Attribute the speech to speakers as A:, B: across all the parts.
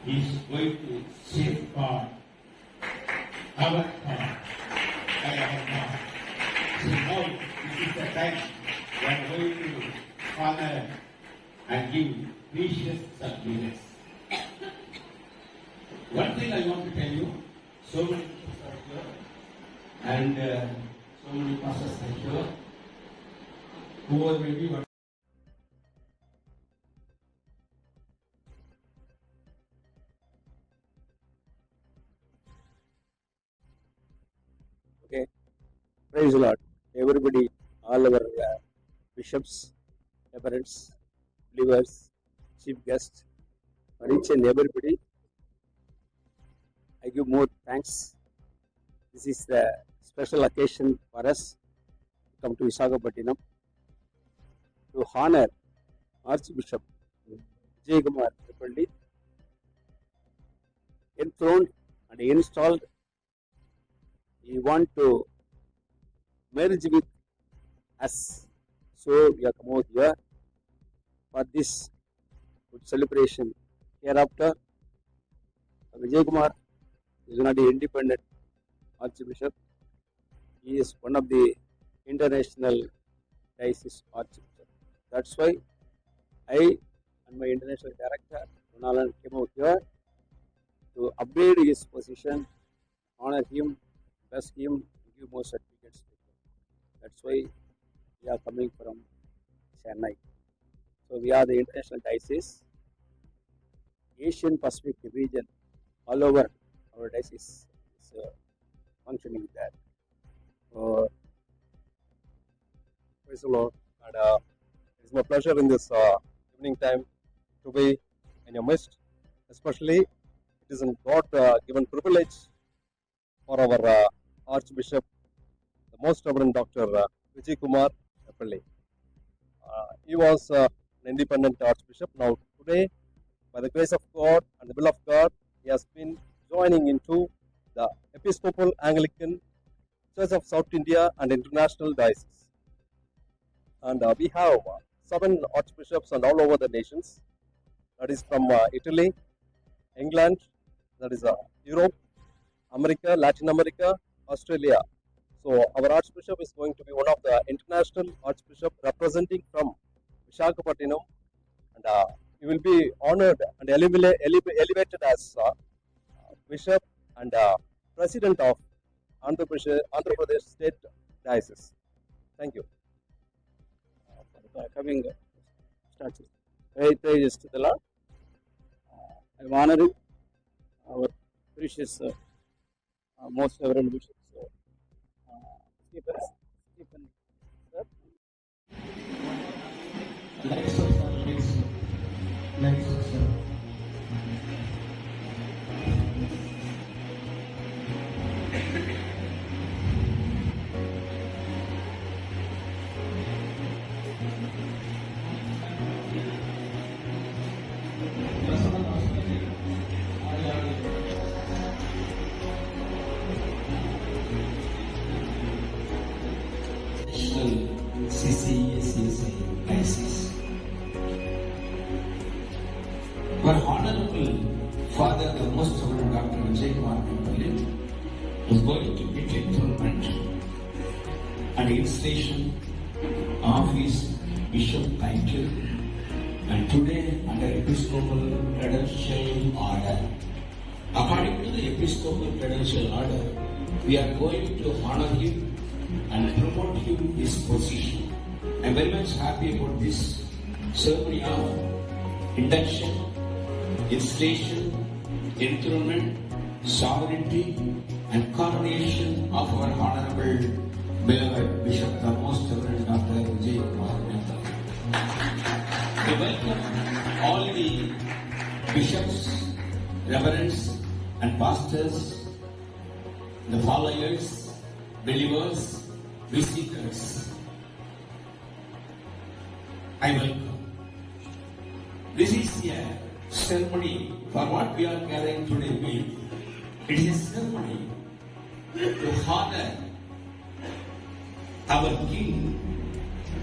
A: is going to safeguard our thought by our mouth. So now this is the time we are going to honor and give precious services. One thing I want to tell you, so many people are here and so many pastors are here, whoever may be.
B: Okay, praise the Lord. Everybody, all our bishops, reverends, believers, chief guests, for each and everybody, I give more thanks. This is the special occasion for us to come to Visakhapatnam to honor Archbishop Vijay Kumar Tripalli, enthroned and installed. We want to merge with us, so we have come out here for this good celebration. Hereafter, Vijay Kumar is not an independent Archbishop. He is one of the international diocese Archbishop. That's why I and my international director, Ronalan, came out here to upgrade his position, honor him, bless him, give more certificates to him. That's why we are coming from Chennai. So we are the international diocese, Asian Pacific region, all over our diocese is functioning there.
C: Praise the Lord. And it's my pleasure in this evening time to be in your midst. Especially, it is a God given privilege for our Archbishop, the Most Reverend Dr. Vijay Kumar Tripalli. He was an independent Archbishop. Now, today, by the grace of God and the will of God, he has been joining into the Episcopal Anglican Church of South India and International Diocese. And we have 7 archbishops and all over the nations. That is from Italy, England, that is Europe, America, Latin America, Australia. So our archbishop is going to be one of the international archbishop representing from Visakhapatnam, and he will be honored and elevated as bishop and president of Andhra Pradesh State Diocese. Thank you.
B: Coming starts. Praise to the Lord. I am honoring our precious most reverend bishops, Stephen, sir.
A: CCSSA diocese. Our Honorable Father, the Most Reverend Dr. Vijay Kumar Tripalli, was going to get enthronement and installation of his bishop title, and today under Episcopal Credential Order. According to the Episcopal Credential Order, we are going to honor him and promote him his position. I am very much happy about this ceremony of induction, installation, enthronement, sovereignty, and coronation of our Honorable beloved Bishop, the Most Reverend Dr. Vijay Kumar Tripalli. We welcome all the bishops, reverends, and pastors, the followers, believers, visitors. I welcome. This is a ceremony for what we are gathering today with. It is a ceremony to honor our King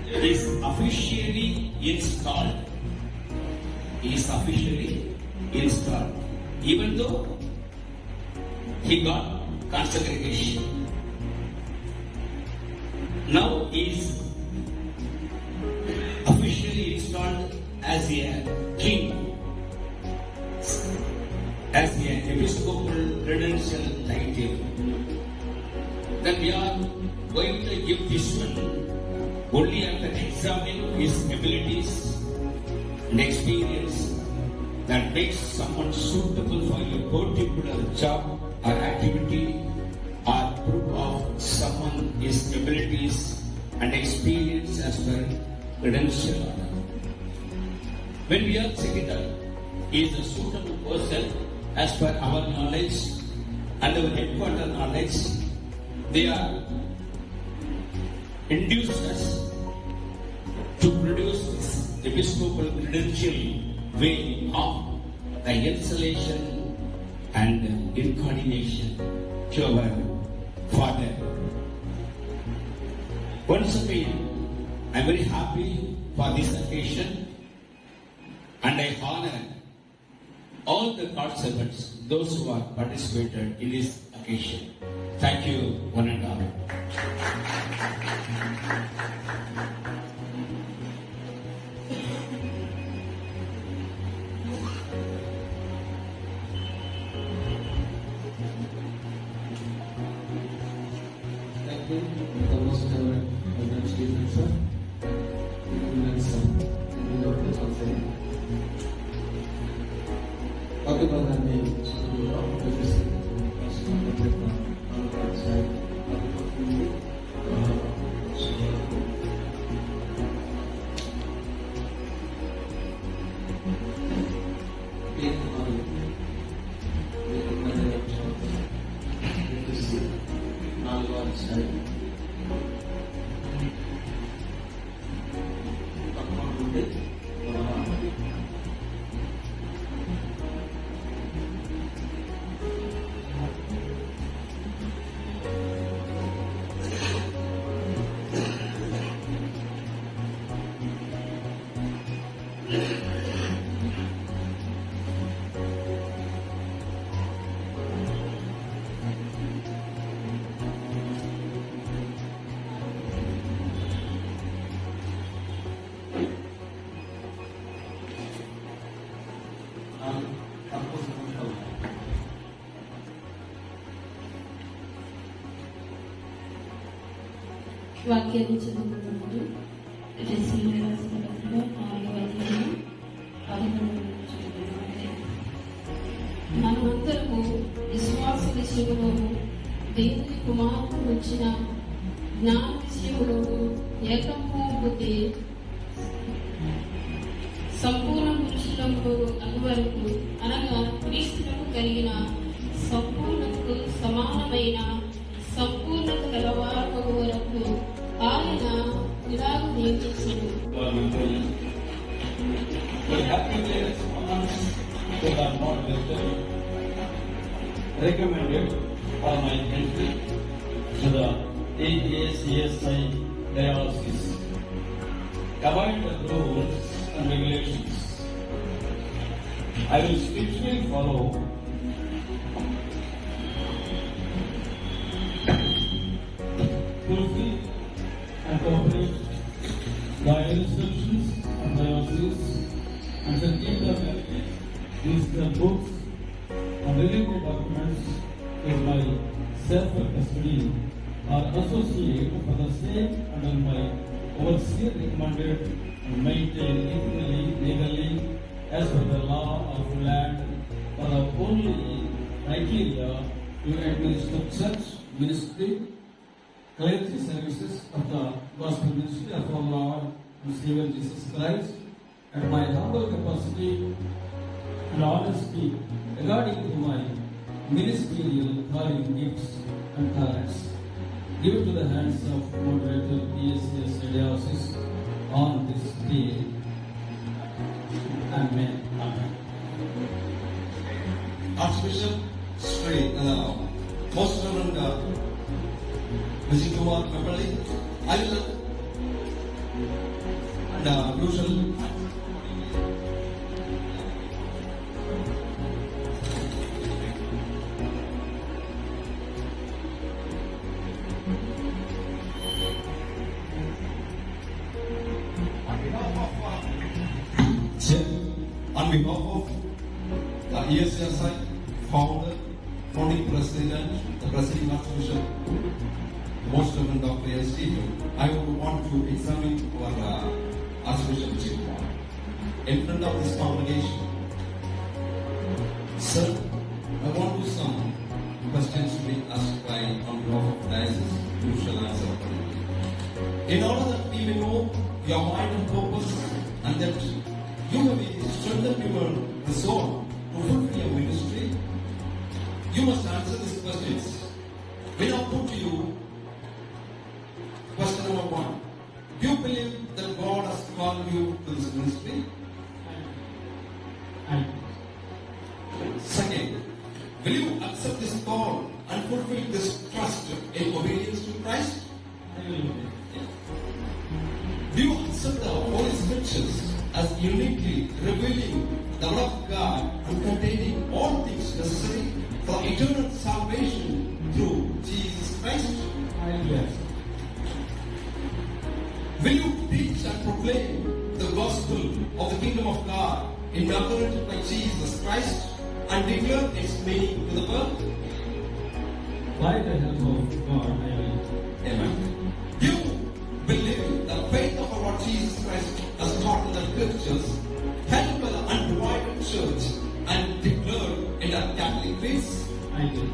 A: is officially installed. He is officially installed. even though he got consecration. Now he is officially installed as a king, as an episcopal credential title. Then we are going to give this one only after examining his abilities and experience that makes someone suitable for a particular job or activity, or proof of someone's abilities and experience as per credential order. When we are checking out, he is a suitable person as per our knowledge and our headquarter knowledge. They are induced us to produce this episcopal credential way of the installation and incarnation to our Father. Once again, I am very happy for this occasion, and I honor all the God servants, those who have participated in this occasion. Thank you, one and all.
D: Thank you, the most reverend Reverend Stephen, sir. Reverend sir, and Dr. Jose. Pagkabalan ni Sulu of the District, Pastor Pagkaba, on the right side,
E: వాక్యాన్ని చదువుతున్నప్పుడు రెసీలు రాసిన పత్రిక 4వ అధ్యాయం 11వ వచనం. మనమందరము విశ్వాస విషయములోను దేవుని కుమారుడు వచ్చిన జ్ఞాన విషయములోను ఏకము బుద్ధి సంపూర్ణ పురుషులకు అగువరకు, అనగా క్రీస్తులకు కలిగిన సంపూర్ణతకు సమానమైన సంపూర్ణత గలవారు వరకు ఆయన ఇలాగ నియమించను.
F: Recommended for my entry to the AACSI dialysis. Avoid the rules and regulations. I will strictly follow fulfill and cooperate the instructions of the diocese and shall keep the books and related documents in my self-custody or associate for the same under my overseer recommended and maintain legally as per the law of land for the only criteria to administer such ministry, clergy services of the gospel ministry of our Lord and Savior Jesus Christ, at my humble capacity and honesty regarding to my ministerial calling, gifts and talents, give to the hands of moderator ESS diocese on this day. Amen. Amen.
G: Archbishop Sri Most Reverend Vijay Kumar Kapali, I will and usual on behalf of the ESSI founder, founding president, the presiding Archbishop, Most Reverend Dr. L. Stephen, I would want to examine our Archbishop Chikwa in front of this congregation. Sir, I want to some questions to be asked by on behalf of diocese. You shall answer. In order that we may know your mind and purpose, and that you may be strengthened your resolve to fulfill your ministry, you must answer these questions. When I put to you question number 1, do you believe that God has called you to this ministry? Second, will you accept this call and fulfill this trust in obedience to Christ? Do you accept the Holy Scriptures as uniquely revealing the Word of God and containing all things necessary for eternal salvation through Jesus Christ?
F: Yes.
G: Will you preach and proclaim the gospel of the kingdom of God inaugurated by Jesus Christ and declare its meaning to the world?
F: By the help of God, I will.
G: Amen. You believe the faith of our Lord Jesus Christ as taught in the scriptures, held by the undivided church and declared in our Catholic faith?
F: I do.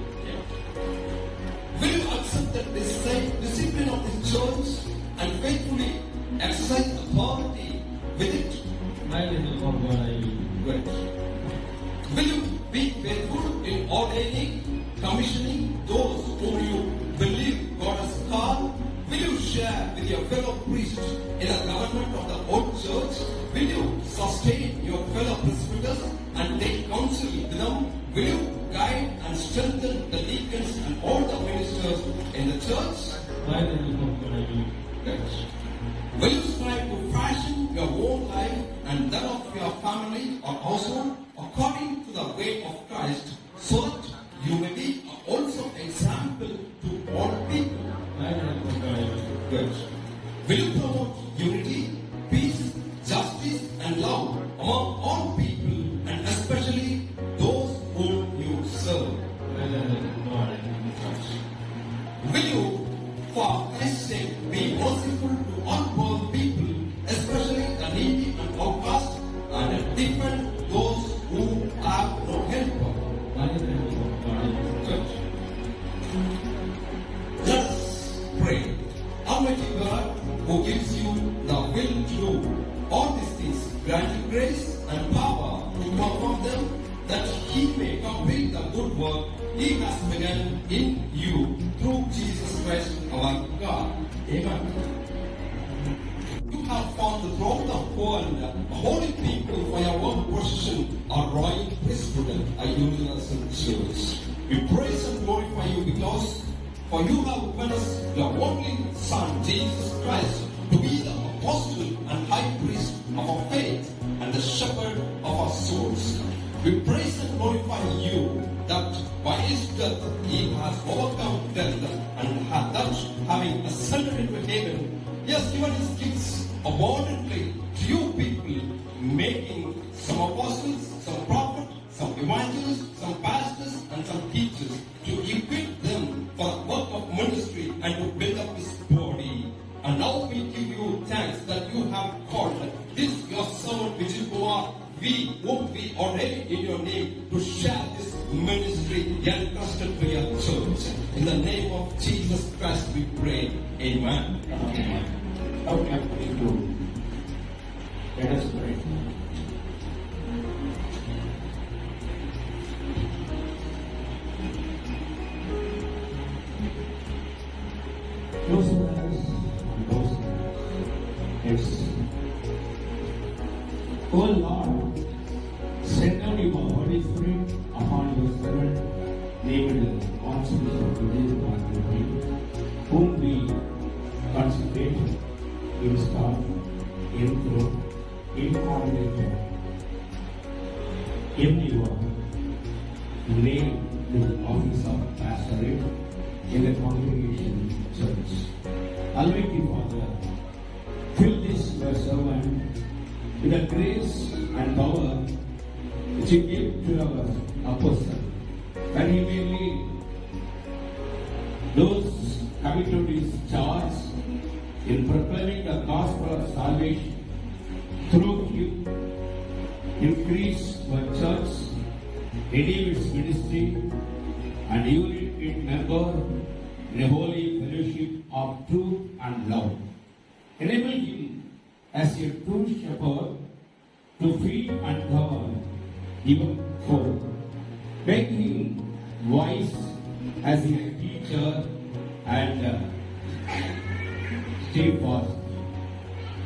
G: Will you accept the discipline of the church and faithfully exercise authority with it?
F: By the help of God, I will.
G: Good. Will you be faithful in ordaining, commissioning those whom you believe God has called? Will you share with your fellow priests in the government of the old church? Will you sustain your fellow presbyters and take counsel with them? Will you guide and strengthen the deacons and all the ministers in the church?
F: By the help of God, I will.
G: Good. Will you strive to fashion your own life and that of your family or household according to the way of Christ, so that you may be also example to all people?
F: By the help of God, I will.
G: Good. Will you promote unity, peace, justice, and love among all people, and especially those whom you serve?
F: By the help of God, I will.
G: Will you, for Christ's sake, be merciful to all poor people, especially the needy and outcast, and defend those who have no helper?
F: By the help of God, I will.
G: Good. Let us pray. Almighty God, who gives you the will to do all these things, grant you grace and power to perform them, that He may complete the good work He has begun in you through Jesus Christ our God. Amen. You have found the throne of poor and holy people for your own possession, a royal priesthood, a universal church. We praise and glorify you because for you have given us your only Son, Jesus Christ, to be the apostle and high priest of our faith and the shepherd of our souls. We praise and glorify you that by his death he has overcome death and had thus, having ascended into heaven, he has given his gifts abundantly to you people, making some apostles, some prophets, some evangelists, some pastors, and some teachers, to equip them for the work of ministry and to build up his body. And now we give you thanks that you have called this your servant Vijay, we whom we ordained in your name to share this ministry entrusted to your church. In the name of Jesus Christ we pray. Amen.
A: Now we have to do. Let us pray. Close your eyes and close your eyes. Yes. O Lord, send down your Holy Spirit upon your servant, named Archbishop Vijay Kumar, whom we consecrate, install, enthrone, incarnate, everyone, named to the office of pastorate in the congregation church. Almighty Father, fill this your servant with the grace and power which he gave to our apostle, that he may lead those committed to his charge in proclaiming the gospel of salvation. Through him, increase the church, renew its ministry, and unite its members in a holy fellowship of truth and love. Enable him as a true shepherd to feed and govern even fold. Make him wise as a teacher and steadfast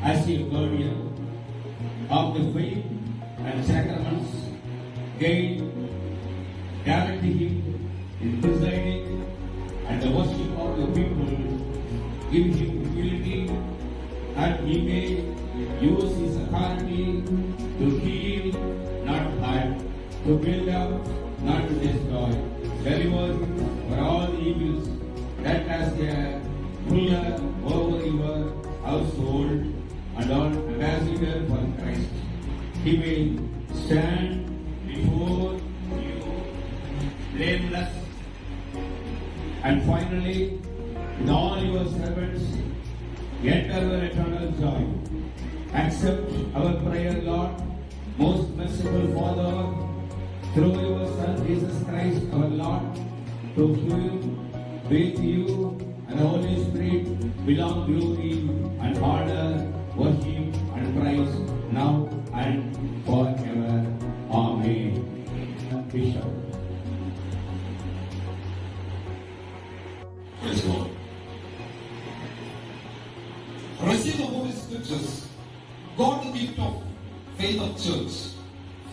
A: as a guardian of the faith and sacraments. Direct him in presiding and the worship of the people. Give him humility that he may use his authority to heal, not hurt, to build up, not to destroy, deliver for all evils, that as a ruler over your household and all ambassador for Christ, he may stand before you blameless. And finally, with all your servants, enter your eternal joy. Accept our prayer, Lord, most merciful Father, through your Son Jesus Christ, our Lord, to whom with you and the Holy Spirit belong glory and honor, worship and praise now and forever. Amen. Bishop.
G: Praise God. Receive the Holy Scriptures. God, the gift of faith of church.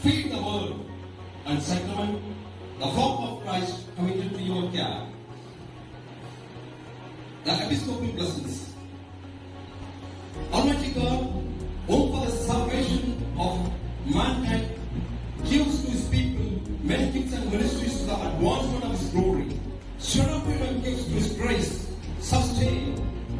G: Feed the word and sacrament, the flock of Christ committed to your care. The episcopal blessings. Almighty God, who for the salvation of mankind gives to his people many gifts and ministries to the advancement of his glory. Shut up him and gives to his grace. Sustain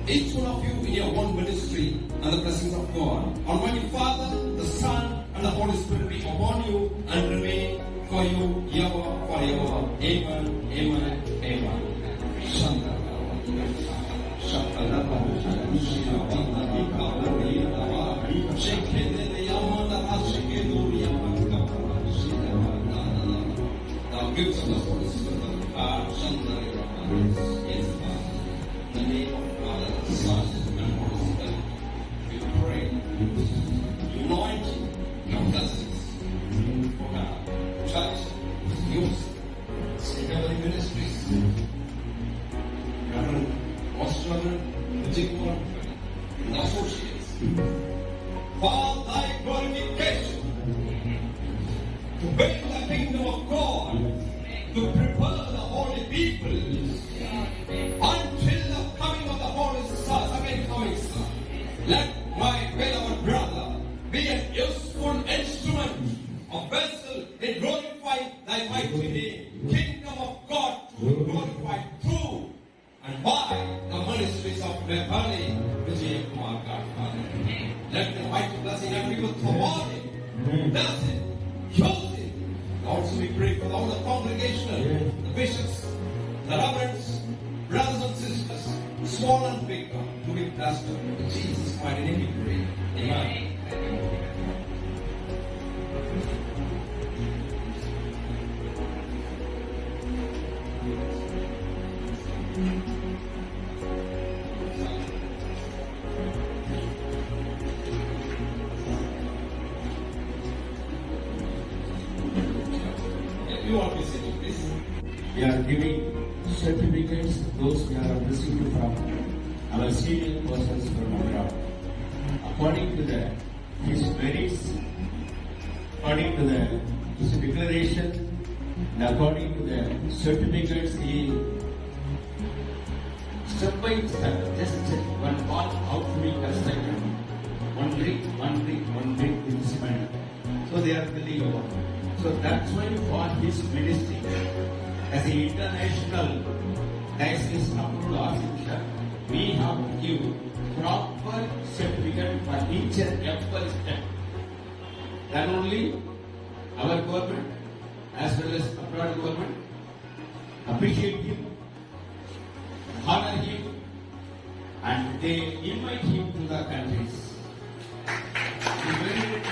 G: each one of you in your one ministry and the blessings of God. Almighty Father, the Son, and the Holy Spirit be upon you and remain for you ever, forever. Amen, amen, amen. Now give us the Holy Spirit. Yes, Father. In the name of Father, Son, and Holy Spirit, we pray. Anoint your blessings for our church, youth, heavenly ministries, Reverend Australian, Vijay and associates. For thy glorification, to build the kingdom of God, to prepare the holy people until the coming of the Holy second coming Son. Let my beloved brother be an useful instrument, a vessel in glorifying thy mighty name, kingdom of God to be glorified through and by the ministries of Nepali Vijay Kumar Godfather. Let the mighty blessing and be with the body. Bless it, use it. Also we pray for all the congregational, the bishops, the reverends, brothers and sisters, small and big, to be blessed. In Jesus' mighty name we pray. Amen. You want to say this?
A: We are giving certificates to those we have received from our senior persons from abroad. According to his merits, according to his declaration, and according to the certificates, he step by step, just one wall how to be constructed. One brick in this manner. So they are building over. So that's why for his ministry, as an international diocese approved archbishop, we have to give proper certificate for each and every step. Then only our government as well as abroad government appreciate him, honor him, and they invite him to the countries. It is very good to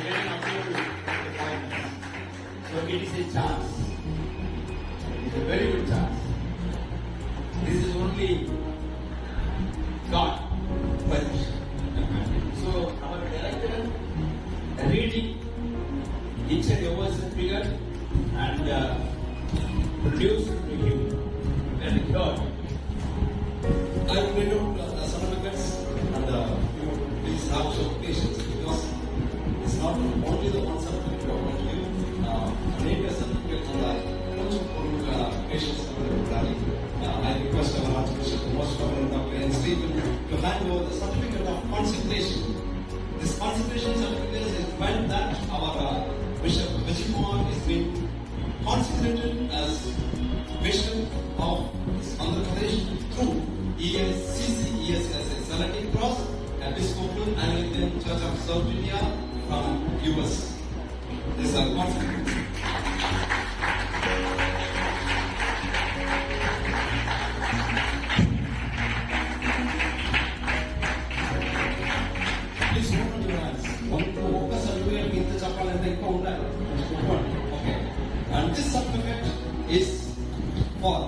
A: get an approval to the foreigners. So it is a chance. It is a very good chance. This is only God. But so our director reading each and every figure and produced to him and God.
G: I will read out the certificates and you please have some patience because it's not only the one certificate we are going to give. Anek certificate and patience I request our Archbishop, the Most Reverend Dr. N. Stephen, to hand over the certificate of consecration. This consecration certificate is meant that our Bishop Vijay Kumar is being consecrated as Bishop of Andhra Pradesh through ESCC, Selecting Cross, Episcopal Anglican Church of South India from US. This is our consecration. Please open your hands. Focus on doing the chapel and then come back. Okay. And this certificate is for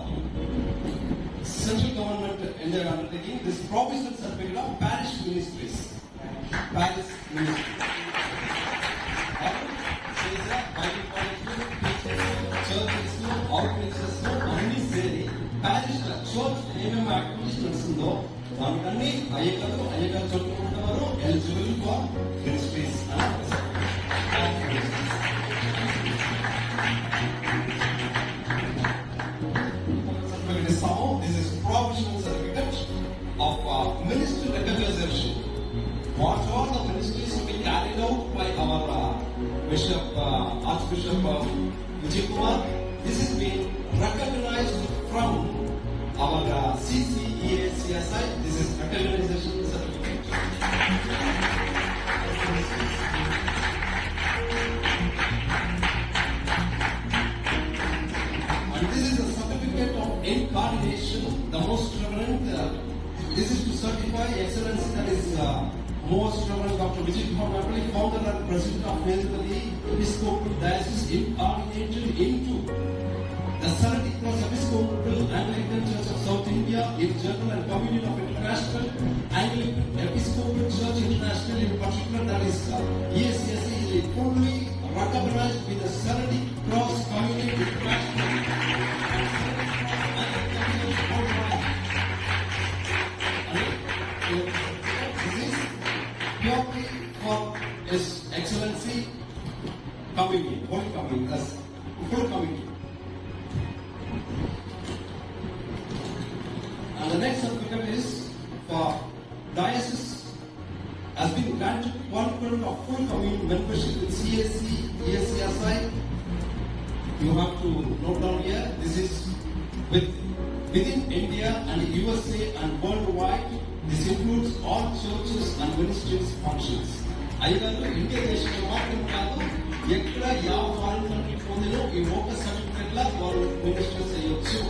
G: central government in their undertaking. This provisional certificate of parish ministries. Parish ministry. Says that Bible college, churches, outreaches, అన్ని సేరి parish church ఏమేమి activities నడుస్తుందో దానికన్నీ అయ్యగారు చుట్టుకుంటున్నారు eligible for ministries This is provisional certificate of ministry recognition. What are the ministries to be carried out by our Bishop, Archbishop Vijay Kumar? This is being recognized from our CCEA-CSI. This is recognition certificate. And this is a certificate of incarnation, the most reverend. This is to certify excellency, that is most reverend Dr. Vijay Kumar Mapalli, founder and president of Medipalli Episcopal Diocese, incarnated into the 70 Cross Episcopal Anglican Church of South India in general and Communion of International Anglican Episcopal Church International in particular, that is ESCSC, is fully recognized with the 70 Cross Communion International This is purely for His Excellency Communion, Holy Communion, as full Communion. And the next certificate is for diocese has been granted 1% of full communion membership in CSC, ESCSI. You have to note down here, this is within India and USA and worldwide. This includes all churches and ministries functions. అయ్యగారు India దేశంలో మాత్రం కాదు, ఎక్కడ foreign country పొందినో ఈ ఒక్క certificate లా వారు ministers అయ్యొచ్చు.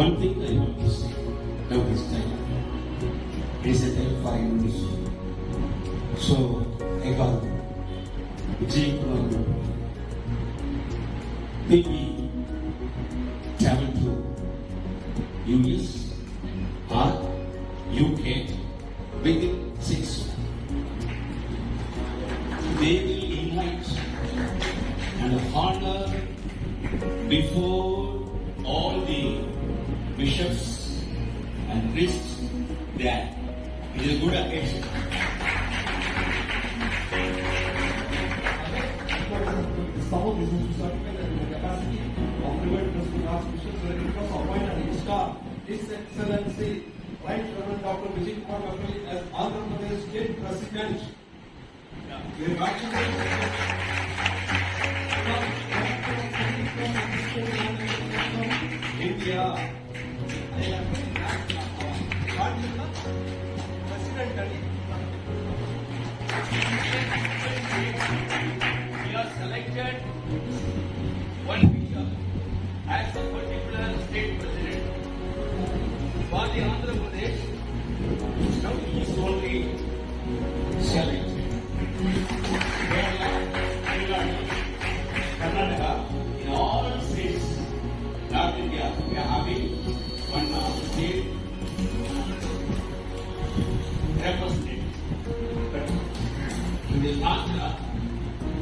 A: One thing I want to say about this time, it is a time for evolution. So, again, Vijay Kumar maybe travel to US or UK within 6 months. They will invite and honor before all the bishops and priests there. It is a good occasion.
F: Some of business to certify that in the capacity of private trustee archbishops because appoint and install His Excellency Right Reverend Dr. Vijay Kumar Mapalli as Andhra Pradesh State President. We are actually
C: ಇದೆಯಾ president ಅಲ್ಲಿ
A: We are selected one bishop as a particular state president. For the Andhra Pradesh, now he is only selected. Kerala, Tamil Nadu, Karnataka, in all states, North India, we are having one state representative. But in the Andhra,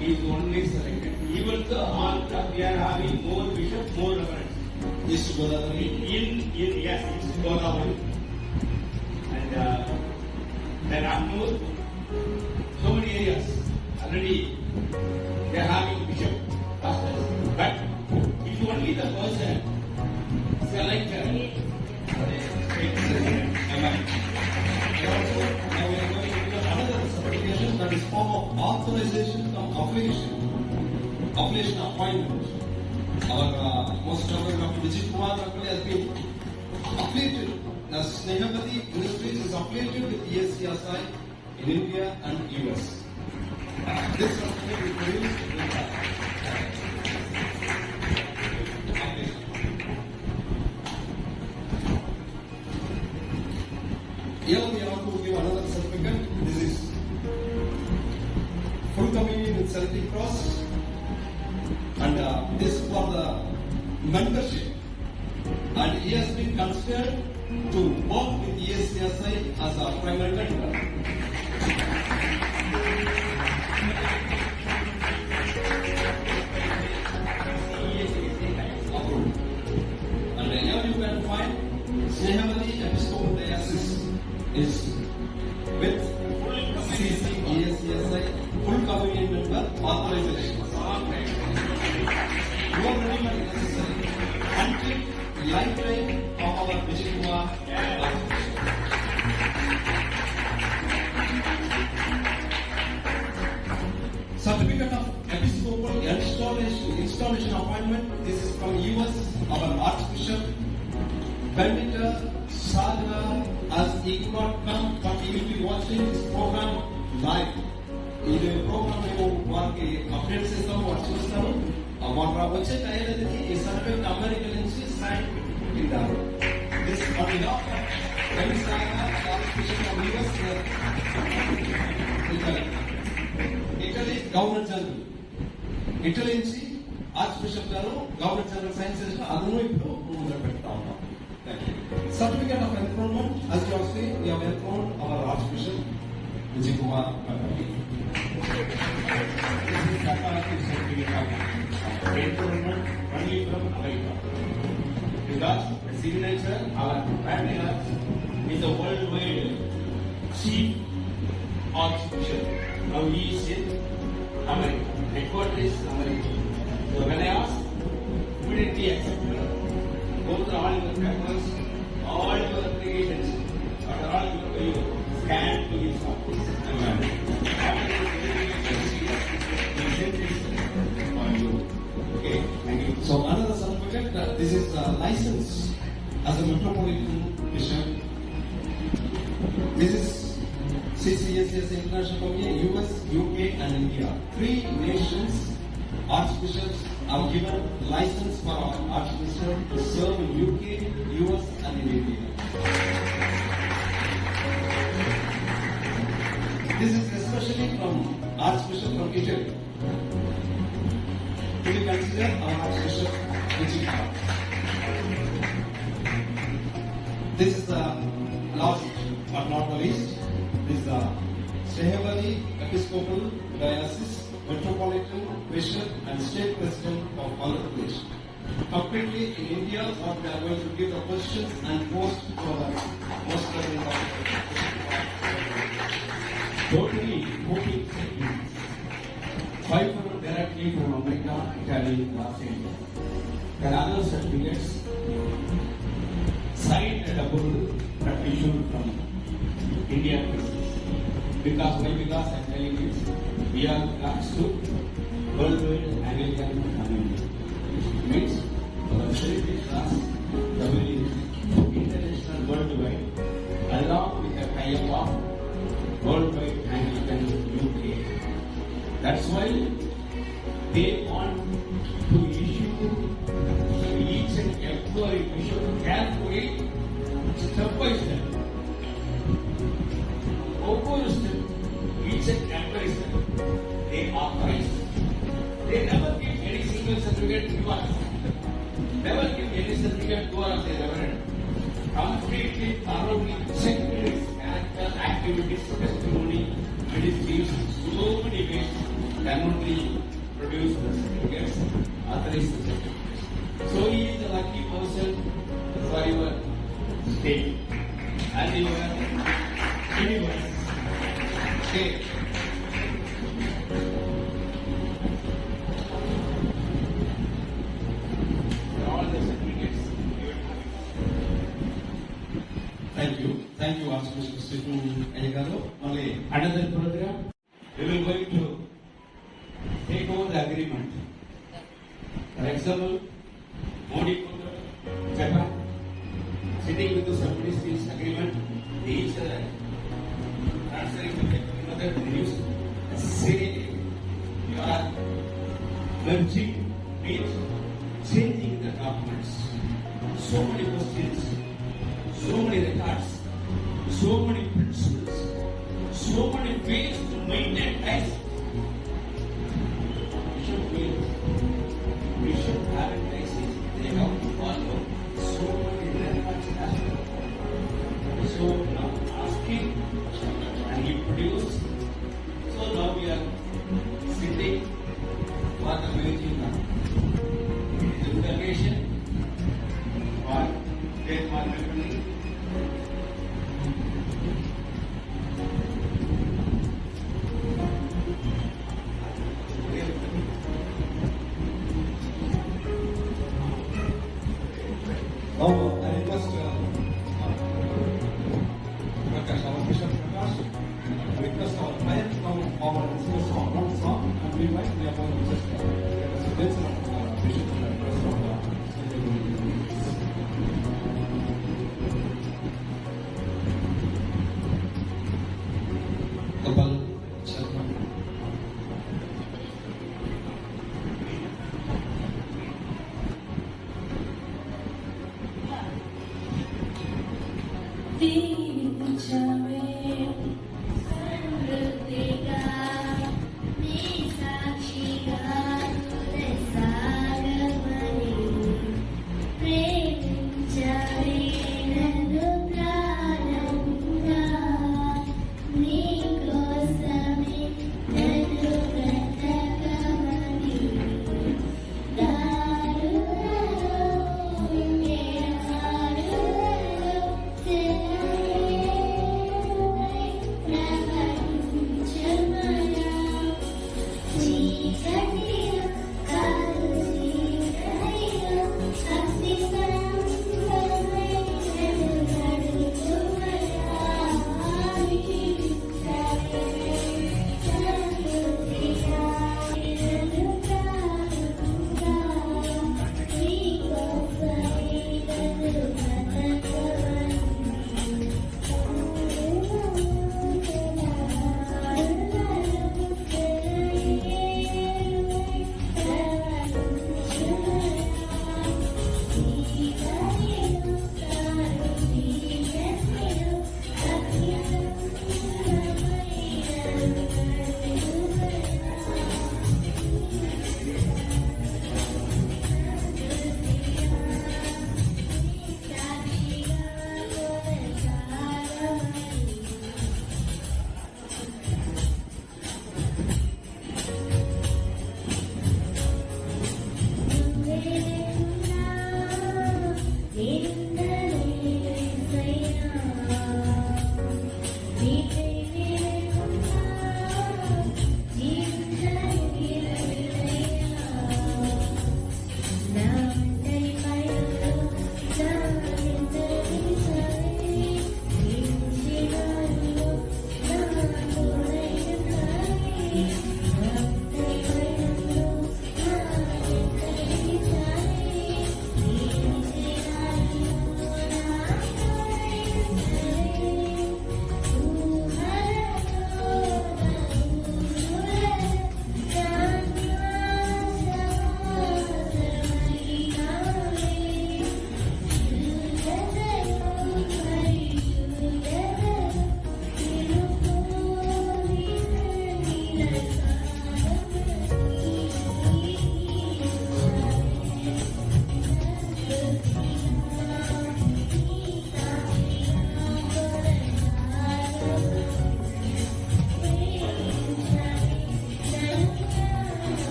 A: he is only selected. Even the Andhra, we are having more bishops, more reverends.
G: East Godavari.
A: In yes, it's Godavari. And there are more, so many areas already they are having bishop pastors. But if only the person selected,
G: Amen. Also, now we are going to do another certification that is form of authorization from affiliation. Affiliation appointment. Our most honorable Dr. Vijay Kumar Rakale has been affiliated. Now, Snehamati Ministries is affiliated with ESCSI in India and US. This certificate is produced in Here we want to give another certificate. This is full communion with Celtic Cross, and this is for the mentorship. And he has been considered to work with ESCSI as a primary mentor. Approved. And here you can find Snehamati Episcopal Diocese is with CCESCSI full communion member authorization. No minimum necessary until lifetime of our Vijay Kumar. Certificate of Episcopal installation appointment. This is from US, our Archbishop Benedicta Sadhana, as he could not come, but he will be watching this program live. ఈ programme మేము వారికి update చేస్తాము, వారు చూస్తాము. వారు వచ్చే టైంకి ఈ సర్టిఫికెట్ అమెరికా నుంచి సైన్ పెట్టింటారు. ఇటలీ గవర్నర్ జనరల్, ఇటలీ నుంచి ఆర్చ్ బిషప్ గారు గవర్నర్ జనరల్ సైన్ చేసిన అదను ఇప్పుడు ముందు పెడతా ఉన్నాం. Certificate of enthronement, as you have seen, we have enthroned our Archbishop Vijay Kumar Rakale.
A: this is Catholic certificate of enthronement only from America. Because the signature, our Prime Minister is the worldwide chief archbishop. Now he is in America. Headquarters is America. So when I asked, immediately accepted. Go through all your papers, all your applications, after all you scan to his office. After this he sent this on you. Okay, thank you.
G: So another certificate, this is a license as a Metropolitan Bishop. This is CCSS International Committee, US, UK and India. 3 nations archbishops are given license for our archbishop to serve in UK, US and in India. This is especially from Archbishop from Italy. We consider our Archbishop Vijay Kumar. This is the last but not the least. This is the Snehamati Episcopal Diocese Metropolitan Bishop and State President of Andhra Pradesh. Completely in India, what we are going to give the questions and post for the most president of
A: Totally 14 certificates. 5 were directly from America, Italy, Los Angeles. There are other certificates signed and approved but issued from India. Because why? Because I'm telling you, we are class to worldwide Anglican community. Means our certificate class, the That's why they want to issue each and every issue carefully, step by step. Over step, each and every step, they authorize. They never give any single certificate to us. Never give any certificate to us, they never. Completely, thoroughly check his character, activities, testimony, and his views. So many ways can only produce the certificates, authorize the certificates. So he is a lucky person for your state and your universe. Okay. All the certificates.
G: Thank you, Archbishop Stephen Ayagado. Only
A: Another program, we will going to take over the agreement. For example, Modi Putra, Japan, sitting with the somebody this agreement, they each answering the another news, say you are merging, means changing the documents. So many questions, so many records, so many principles, so many ways to maintain life. We should have it places. They have to follow so many records as well. So now asking and he produced. So now we are sitting for the making now. It is the nation or Denmark Republic.
G: now I request Prakash, our Bishop Prakash, request our prayer from our sing song, one song, and meanwhile we are going to just get a suggestion of Bishop and the rest of the Kapal Sharma.
E: దీవించవే సమృద్ధిగా నీ సాక్షిగా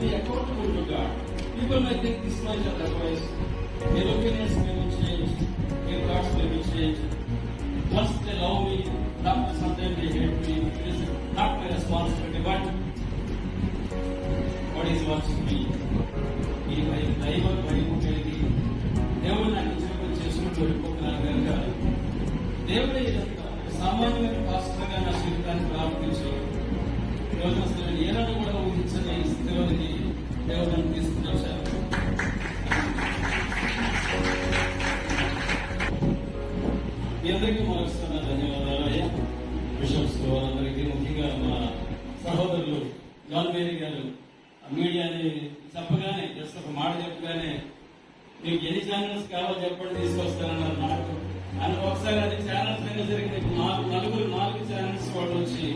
F: be accountable to God. People may think this much otherwise. Their opinions may be changed. Their thoughts may be changed. Once they love me, after some time they hate me. It is not my responsibility, but God is watching me. ఈ దైవ భయం కలిగి దేవుడు నాకు ఇచ్చినప్పుడు చేసుకుంటూ వెళ్ళిపోతున్నాను కనుక దేవుడే ఇదంతా సామాన్యమైన పాస్టర్గా నా జీవితాన్ని ప్రారంభించి ఈరోజు అసలు ఏనాడు కూడా ఊహించని స్థితిలోనికి దేవుడు నన్ను తీసుకుని వచ్చారు. మీ అందరికీ మరొకసారి ధన్యవాదాలు అయ్యా. బిషప్స్ వారందరికీ, ముఖ్యంగా మా సహోదరులు జాన్ మేరీ గారు మీడియాని చెప్పగానే జస్ట్ ఒక మాట చెప్పగానే మీకు ఎన్ని ఛానల్స్ కావాలో చెప్పండి తీసుకొస్తానన్నారు. నాకు అని ఒకసారి అది ఛానల్స్ అయినా జరిగింది. నాలుగు ఛానల్స్ వాళ్ళు వచ్చి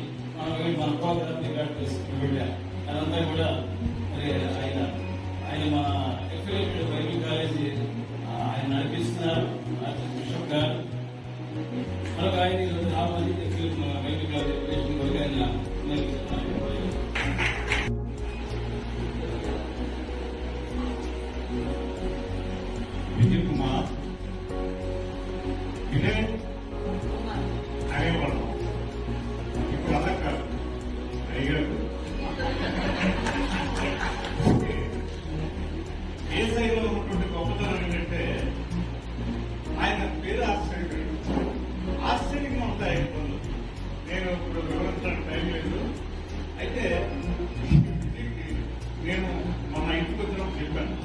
F: మన ప్రోగ్రామ్ రికార్డ్ చేసుకుని వెళ్ళారు. అదంతా కూడా మరి ఆయన మన ఎఫిలియేటెడ్ బైబిల్ కాలేజీ ఆయన నడిపిస్తున్నారు బిషప్ గారు. మరొక ఆయన ఈరోజు రావాలి బైబిల్ కాలేజీ ఎఫిలియేషన్ వరకు ఆయన నడిపిస్తున్నారు.
H: విజయ్ కుమార్ ఇదే అనేవాళ్ళం. ఇప్పుడు అలా కాదు, అయ్యారు ఏ సైడ్లో ఉన్నటువంటి గొప్పతనం ఏంటంటే ఆయన పేరు ఆశ్చర్యంగా ఉంటాయి పనులు. నేను ఇప్పుడు వివరించడానికి టైం లేదు. అయితే నేను మొన్న ఇంటికి వచ్చినప్పుడు చెప్పాను,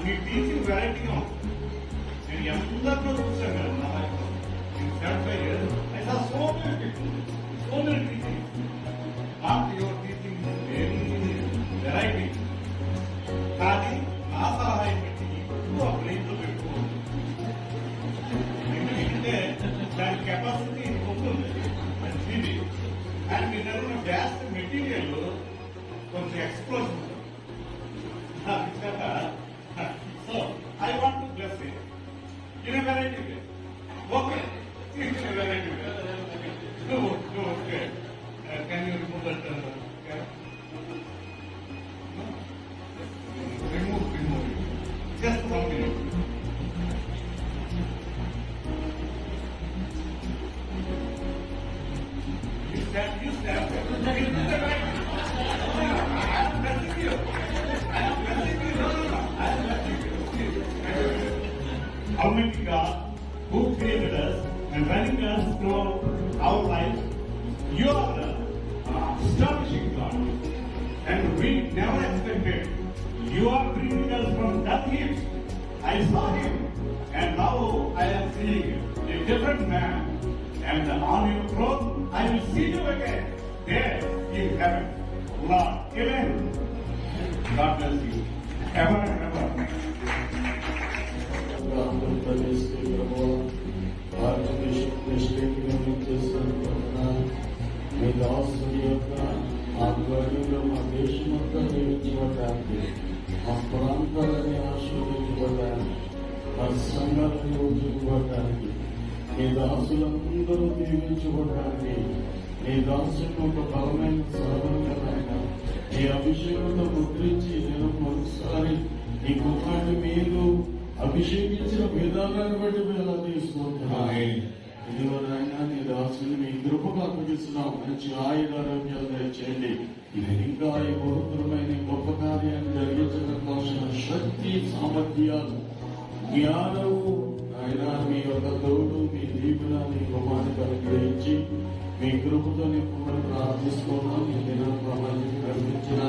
H: మీ టీచింగ్ వెరైటీగా ఉంటుంది. నేను ఎందరిలో చూసాను కదా నా లైఫ్లో. నేను 75 years. I saw so many teaching. Not your teaching very variety. కానీ నా సలహా ఏంటంటే ఎక్కువ బ్రెయిన్లో పెట్టుకోవాలి. ఎందుకంటే దాని కెపాసిటీ ఉంటుంది, అది అండ్ మీ దగ్గర బ్యాస్ట్ మెటీరియల్ కొంచెం ఎక్స్ప్లోజన్ ఉంటుంది. So, I want to bless it in a variety way. Okay, in a variety way. No, okay. Can you remove that? No? Remove it. Just 1 minute. You stand. You do the right. I am blessing you. Almighty God, who created us and running us through our life, you are the astonishing God, and we never expected. You are bringing us from death heaps. I saw him, and now I am seeing a different man, and on your throne I will see you again there in heaven. Lord, amen. God bless you ever and ever.
D: ఆంధ్రప్రదేశ్కి ప్రభువా, భారతదేశంలో స్టేట్గా మేము చేస్తున్న మీ దాసుడి యొక్క ఆ గడువులో మా దేశమంతా నియమించబడ్డానికి, మా ప్రాంతాలని ఆశీర్వదించబడ్డానికి, మా సంఘాలను ఉద్యోగపడడానికి, మీ దాసులందరూ దీవించబడ్డానికి, మీ దాసులకు ఒక బలమైన సాధనమైన ఈ అభిషేకంలో ముద్రించి నేను మరోసారి ఈ కుమారుడి మీరు అభిషేకించిన విధానాన్ని బట్టి మేము ఎలా తీసుకుంటున్నాం. ఇదిగో నాయన నీ దాసుని మీ కృపకు అప్పగిస్తున్నాం. మంచి ఆరోగ్యాలు దయచేయండి. ఇంకా ఈ పవిత్రమైన గొప్ప కార్యాన్ని జరిగించడం కోసం శక్తి, సామర్థ్యాలు, జ్ఞానము ఆయన మీ యొక్క తోడు, మీ దీవున, మీ కుమారుని అనుగ్రహించి మీ కృపతో నిపుణులు ప్రార్థిస్తున్నాం. ఈ దినం ప్రపంచం కల్పించిన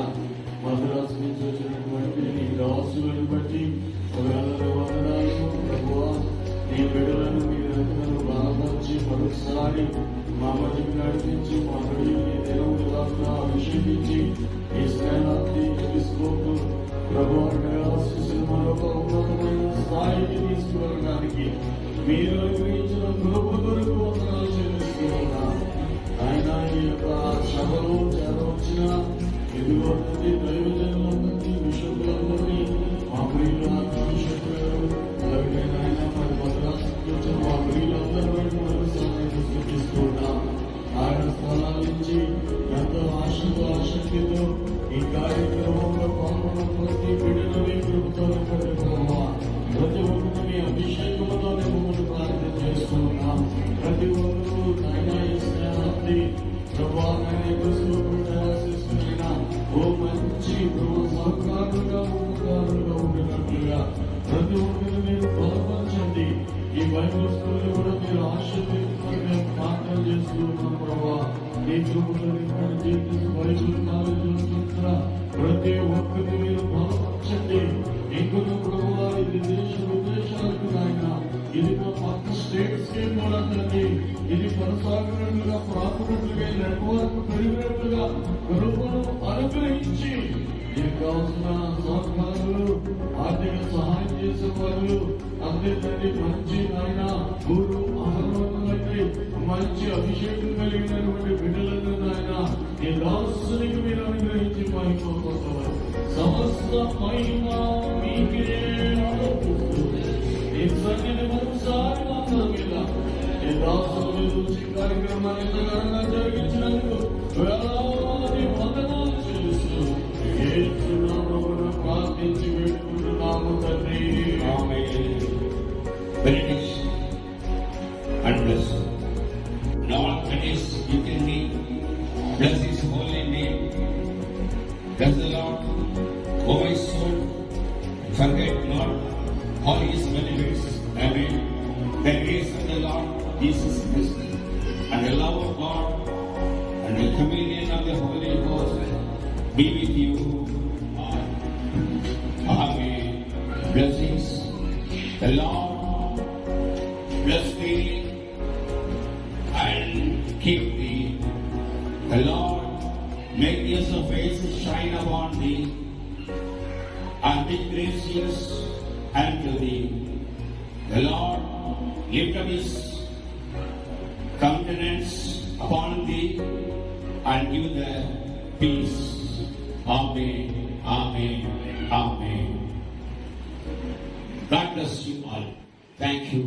D: మద్రాసు నుంచి వచ్చినటువంటి నీ దాసులను బట్టి వందనాలు ప్రభువా. నీ బిడ్డలను మీరందరూ బలపరిచి మరొకసారి మా మధ్యకు నడిపించి మా బిడ్డని దినం విధాలుగా అభిషేకించి ఈ స్నేహాన్ని తెలుసుకోకు ప్రభుత్వ మరొక ఉన్నతమైన స్థాయికి తీసుకువెళ్ళడానికి మీరు అనుగ్రహించిన కృప కొరకు వందనాలు చెల్లిస్తున్నా. ఆయన ఈ యొక్క సభలో చేరవచ్చిన ఇదిగో దైవజనులందరినీ, బిషపులందరినీ, మా ప్రియులు ఆకాంక్షకులు, అలాగే ఆయన మరి మద్రాసుకు వచ్చిన మా ప్రియులందరూ మరోసారి స్థుతిస్తున్నాం. ఆయన స్థలాల నుంచి ఎంతో ఆశతో
F: శక్తితో ఈ కార్యక్రమంలో పాల్గొన్న ప్రతి బిడ్డను మీ కృపతో నింపండి ప్రభువా. ప్రతి ఒక్కరు మీ అభిషేకంతో మమ్మల్ని ప్రార్థన చేస్తున్నాం. ప్రతి ఒక్కరూ నాయన ఈ స్నేహాన్ని ప్రభువా నాయన ఆశిస్తున్నా ఓ మంచి ప్రభు సహకారులుగా ఉపకారులుగా ఉండినట్లుగా ప్రతి ఒక్కరు మీరు బలపరచండి. ఈ బైబిల్ స్కూల్ కూడా మీరు ఆశీర్వదించమని మేము ప్రార్థన చేస్తున్నాం ప్రభావ. ఈ కృపలో బైబిల్ కాలేజీలో చూస్తున్న ప్రతి ఒక్కరిని మీరు బలపరచండి. ఇంకొక ప్రభువా ఇది దేశ విదేశాలకు నాయన ఇది మా పక్క స్టేట్స్ కి కూడా తండ్రి ఇది కొనసాగినట్లుగా ప్రాకున్నట్లుగా నెట్వర్క్ పెరిగినట్లుగా కృపను అనుగ్రహించి మీకు కావాల్సిన సహకారులు ఆర్థిక సహాయం చేసేవారు అందరికంటే మంచి ఆయన గురు ఆహ్లాదమైతే మంచి అభిషేకం కలిగినటువంటి బిడ్డలను ఆయన ఈ దాసునికి మీరు అనుగ్రహించి మహిమపోతారు. సమస్త మహిమ మీకే ఆరోపిస్తుంది. ఈ సన్నిధి మరోసారి మాత్రం మీద ఈ దాసులు చూసి కార్యక్రమాన్ని ఎంతగానో జరిగించినందుకు వేలాది వందనాలు చెల్లిస్తూ ప్రార్థించి పెట్టుకుంటున్నాము తండ్రి.
A: Benediction and bless. And all that is you can be. Bless His holy name. Bless the Lord, O my soul. Forget not all His benefits. Amen. The grace of the Lord Jesus Christ and the love of God and the communion of the Holy Ghost be with you. Amen. Blessings. The Lord bless thee and keep thee. The Lord make His face shine upon thee and be gracious unto thee. The Lord lift up His countenance upon thee and give the peace. Amen. Amen. Amen. God bless you all. Thank you.